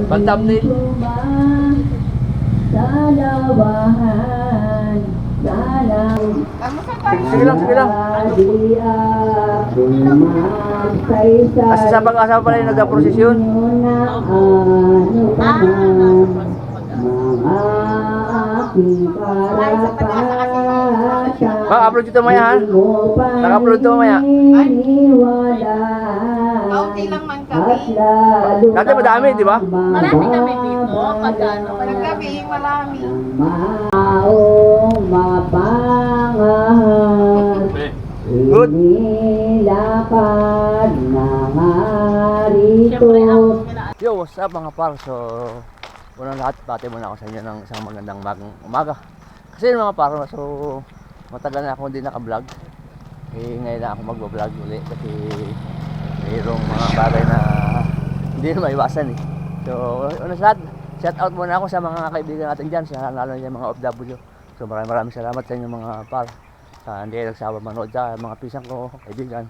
Pag-thumbnail. Sige lang, sige lang. Kasi sa pag-asa pala yung nagka-prosesyon. Upload ito maya ha? Naka-upload ito maya? Kaunti lang man kami. Dati madami, di ba? Marami kami dito. Pagkano? Pagkabi, marami. Good. Yo, what's up mga par? So, unang lahat, pati muna ako sa inyo ng isang magandang umaga. Kasi mga par, so, matagal na ako hindi naka-vlog. Ngayon na ako mag-vlog ulit kasi mayroong mga bagay na hindi na maiwasan eh. So, unang lahat, shout out muna ako sa mga kaibigan natin dyan, lalo na yung mga OFW. So, maraming salamat sa inyo mga par. Hindi kayo nagsawa manood sa mga pisang ko, kaibigan.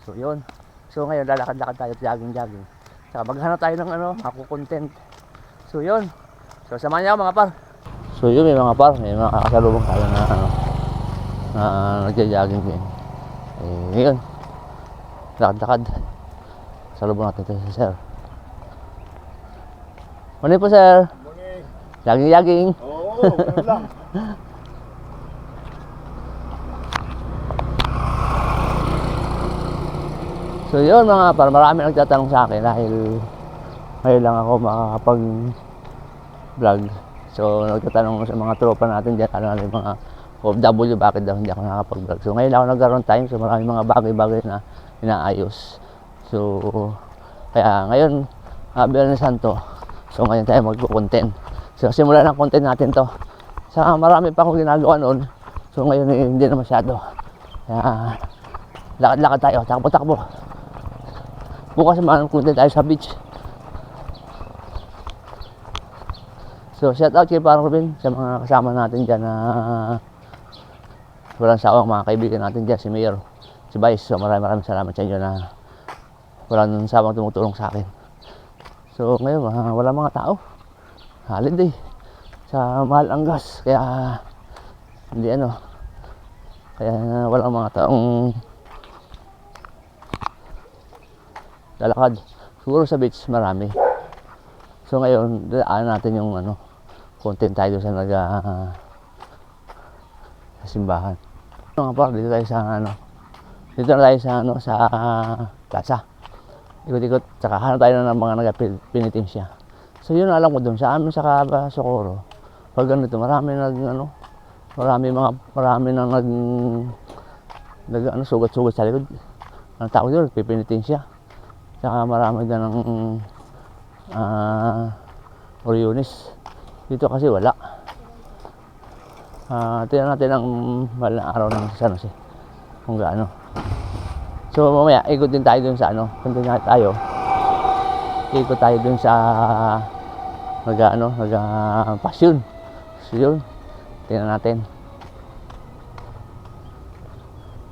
So, yun. So, ngayon, lalakad-lakad tayo, jogging. Saka maghanap tayo ng ako content. So, yun. So, samahan niyo ako mga par. So, yun may mga par, may mga kasalubong tayo na nagja-jogging din. Ngayon, lakad-lakad. Salubong natin ito si sir. Morning po sir. Morning. Jogging. Oo, ganun lang. So yun mga par, marami nagtatanong sa akin dahil ngayon lang ako makakapag-vlog. So nagtatanong sa mga tropa natin dyan, ano yung mga OFW, bakit daw hindi ako nakakapag-vlog. So ngayon lang ako nagkaroon time, so marami mga bagay-bagay na inaayos. So kaya ngayon, Biyernes Santo, so ngayon tayo magpo-content. So simula ng content natin to. Saka marami pa akong ginagawa noon. So ngayon hindi na masyado. Kaya lakad-lakad tayo, takbo-takbo. Bukas content tayo sa beach. So shout out kay Parang Ruben sa mga kasama natin dyan na walang sawang mga kaibigan natin dyan, si Mayor, si Vice. So maraming salamat sa inyo na walang sawang tumutulong sa akin. So ngayon wala mga tao, holiday sa mahal ang gas, kaya hindi kaya walang mga taong lalakad. Siguro sa beach marami. So ngayon, daan natin yung content tayo sa sa simbahan. Mga par, dito tayo sa dito na tayo sa plaza. Ikot-ikot, saka hanap tayo ng mga nagpinitensya. So yun alam ko doon sa amin sa Socorro. Pag ganito, marami nag sugat-sugat sa likod. Ang tao doon, pipinitensya. Saka marami na ng Orionis. Dito kasi wala. Tingnan natin ang malang araw ng San Jose kung gaano. So mamaya ikot din tayo dun sa continue tayo. Ikot tayo dun sa pasyon. So yun, tingnan natin.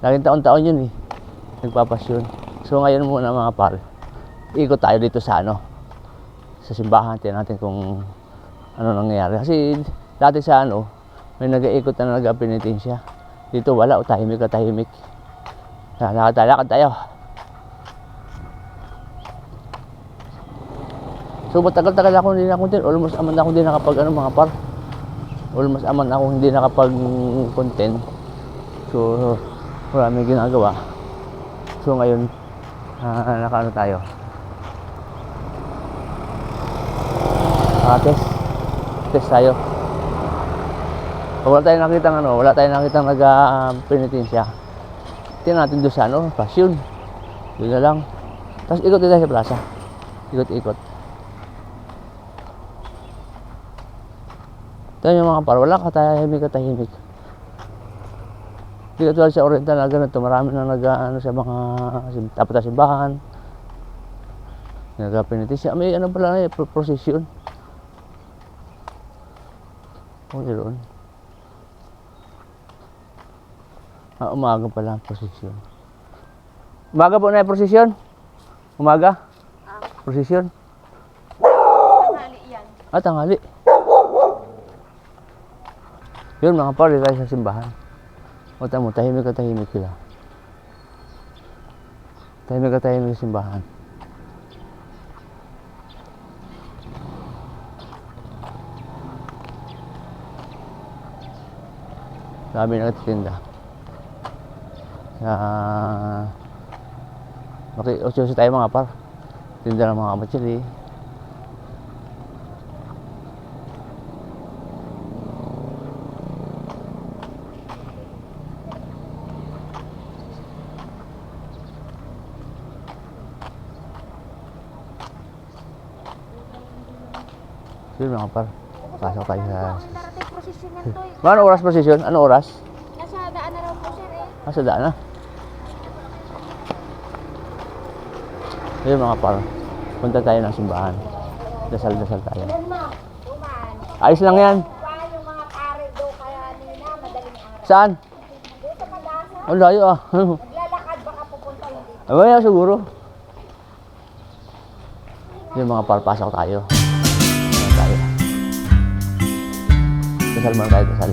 Laging taon-taon yun nagpapasyon. So ngayon muna mga par, ikot tayo dito sa sa simbahan. Tingnan natin kung ano nangyayari. Kasi dati sa may nag-iikot na nag-penitensya. Dito wala, tahimik. Lakad tayo. So matagal-tagal ako hindi na-content. Almost aman ako hindi nakapag mga par. Almost aman ako hindi nakapag-content. So marami ginagawa. So ngayon nakaano tayo. Test tayo. Kung wala tayong nakitang nag-penitensya, tingnan natin doon sa pasyon. Yun na lang. Tapos ikot tayo sa plaza. Ikot. Ito yung mga par, wala katahimik. Dito tulad sa Oriental na ganito, marami na sa mga tapat na simbahan. Nag-penitensya. May pala prosesyon. Yun. Umaga pala ang prosesyon. Umaga po na yung prosesyon? Umaga? Prosesyon? At tanghali. Yun mga par, tayo sa simbahan. O tamo, tahimik sila. Tahimik sa simbahan. Dami na nagtitinda. Makiusyoso tayo mga par. Tinda ng mga kamatsili. Yun mga par. Pasok tayo sa... Darating prosesyon yan to. Ano oras prosesyon? Ano oras? Nasa daan na raw po sir eh. Nasa daan na. Yun mga par. Punta tayo ng simbahan. Dasal-dasal tayo. Tuman. Ayos lang yan. Yung mga pare do kaya nina madaling araw. Saan? Doon sa Pagasa. Ang layo ah. Naglalakad baka pupunta yung dito. Amaya siguro. Yung mga par, pasok tayo. Dasal muna tayo, dasal.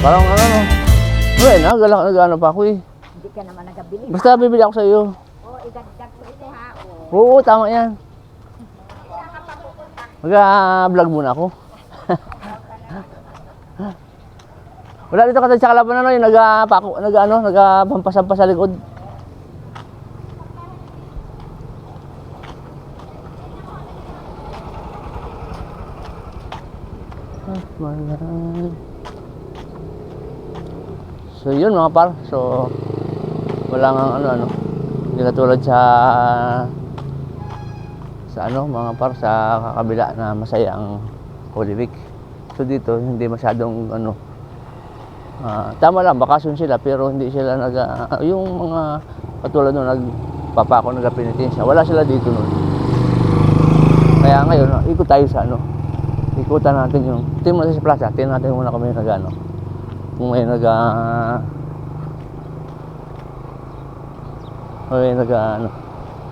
Parang ano, nag-ano pa ako eh. Hindi ka naman nagabili. Basta bibili ako sa iyo. Oo, idagdag ko ito ha. Oo, tama yan. Mag-vlog muna ako. Wala dito kasi sa Kalapan ano, yung nag-pampasampa sa likod. So yun mga par, so wala nga ano, hindi katulad sa mga par sa kakabila na masaya ang Holy Week. So dito hindi masyadong tama lang, bakasyon sila pero hindi sila yung mga katulad nung nagpapako, nagpinitensya, wala sila dito nun. Kaya ngayon, ikot tayo sa ikutan natin yung, tingnan natin sa plaza, tingnan natin muna kami kung may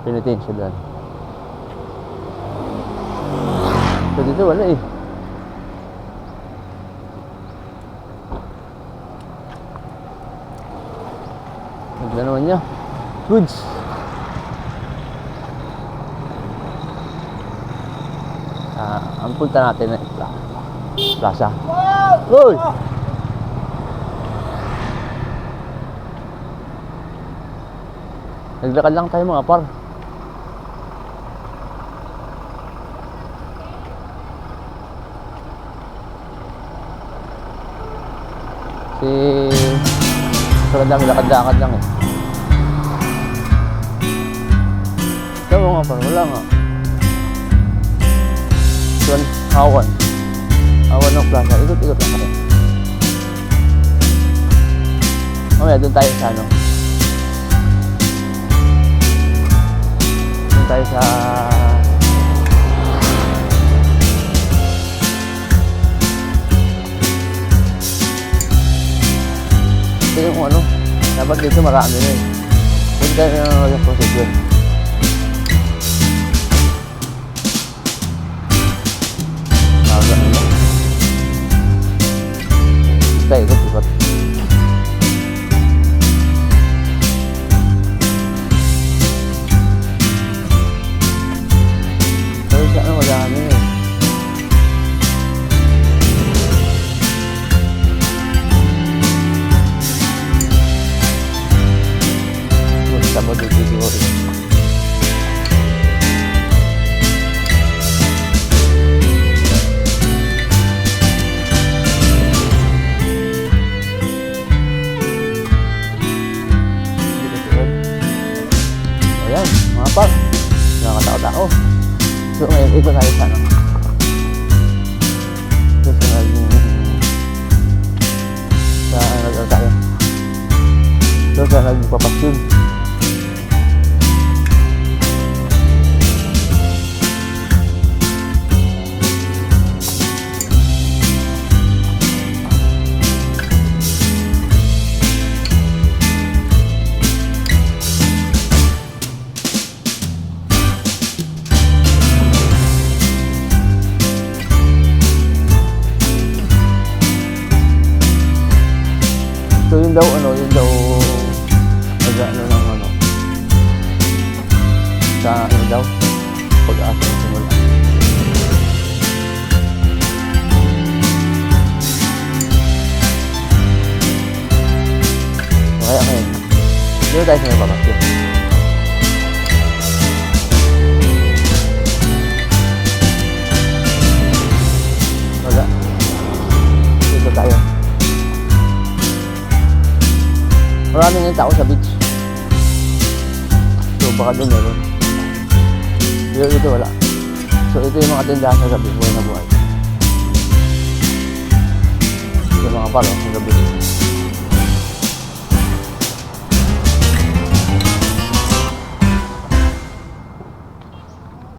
penitensya doon. So dito wala eh. Ganda naman niya. Goods. Ang punta natin na plaza. Uy! Naglakad lang tayo mga par. Lakad-lakad lang eh. Ito mga par, wala nga. Awan ng plaza, ikot-ikot lang kami. Mamaya doon tayo sa doon tayo sa ito yung dapat dito marami na eh. Doon tayo na procedure. Ikot-ikot. Pero siya madami eh. nakakatakot. So ngayon, ikot tayo sa ano. Sa ano tayo. So sa nagpapasyun. So yun daw ano ng ano sa ano daw pag-asa ng simula. So kaya ngayon, dito tayo sa nagpapasyon. Wala. Dito tayo. Maraming yung tao sa beach. So baka doon meron. Dito wala. So ito yung mga tindahan sa gabi. Buhay na buhay. Ito yung mga palo sa gabi.